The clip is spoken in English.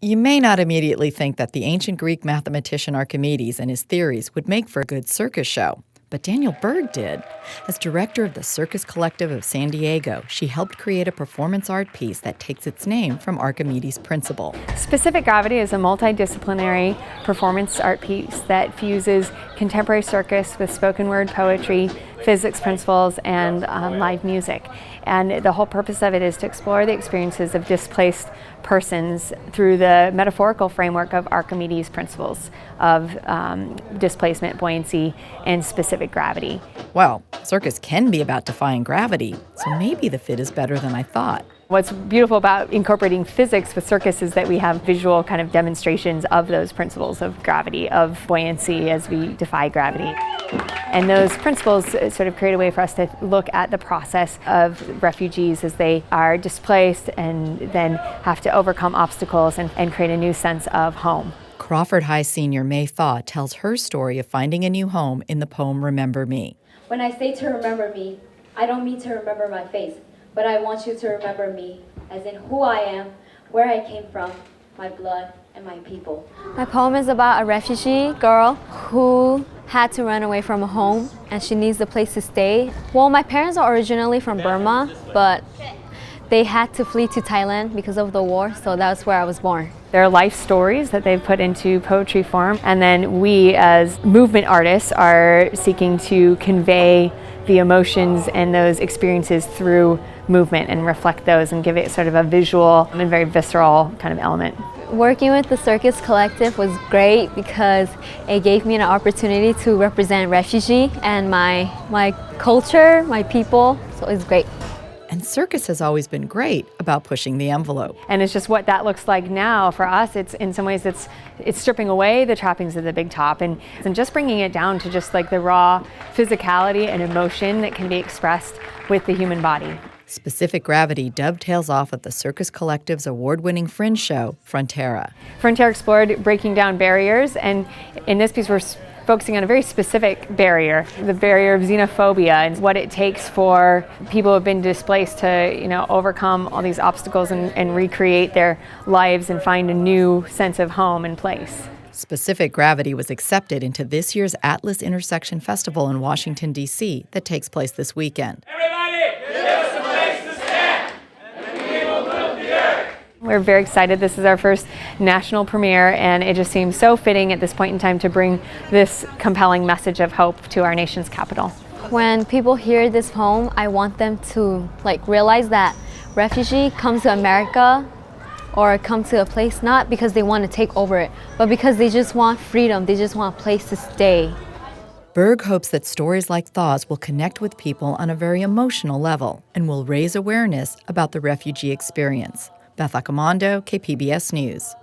You may not immediately think that the ancient Greek mathematician Archimedes and his theories would make for a good circus show, but Danielle Berg did. As director of the Circus Collective of San Diego, she helped create a performance art piece that takes its name from Archimedes' principle. Specific Gravity is a multidisciplinary performance art piece that fuses contemporary circus with spoken word poetry, physics principles, and live music. And the whole purpose of it is to explore the experiences of displaced persons through the metaphorical framework of Archimedes' principles of displacement, buoyancy, and specific gravity. Well, circus can be about defying gravity, so maybe the fit is better than I thought. What's beautiful about incorporating physics with circus is that we have visual kind of demonstrations of those principles of gravity, of buoyancy as we defy gravity. And those principles sort of create a way for us to look at the process of refugees as they are displaced and then have to overcome obstacles and create a new sense of home. Crawford High senior May Thaw tells her story of finding a new home in the poem Remember Me. When I say to remember me, I don't mean to remember my face, but I want you to remember me, as in who I am, where I came from, my blood, and my people. My poem is about a refugee girl who had to run away from home and she needs a place to stay. Well, my parents are originally from Burma, but they had to flee to Thailand because of the war, so that's where I was born. They're life stories that they've put into poetry form, and then we as movement artists are seeking to convey the emotions and those experiences through movement and reflect those and give it sort of a visual and very visceral kind of element. Working with the Circus Collective was great because it gave me an opportunity to represent refugee and my culture, my people, so it's great. And circus has always been great about pushing the envelope. And it's just what that looks like now for us. It's in some ways it's stripping away the trappings of the big top and just bringing it down to just like the raw physicality and emotion that can be expressed with the human body. Specific Gravity dovetails off of the Circus Collective's award-winning fringe show, Frontera. Frontera explored breaking down barriers, and in this piece we're focusing on a very specific barrier, the barrier of xenophobia, and what it takes for people who have been displaced to, overcome all these obstacles and recreate their lives and find a new sense of home and place. Specific Gravity was accepted into this year's Atlas Intersection Festival in Washington, D.C. that takes place this weekend. We're very excited. This is our first national premiere, and it just seems so fitting at this point in time to bring this compelling message of hope to our nation's capital. When people hear this poem, I want them to realize that refugee come to America or come to a place not because they want to take over it, but because they just want freedom, they just want a place to stay. Berg hopes that stories like Thaw's will connect with people on a very emotional level and will raise awareness about the refugee experience. Beth Accomando, KPBS News.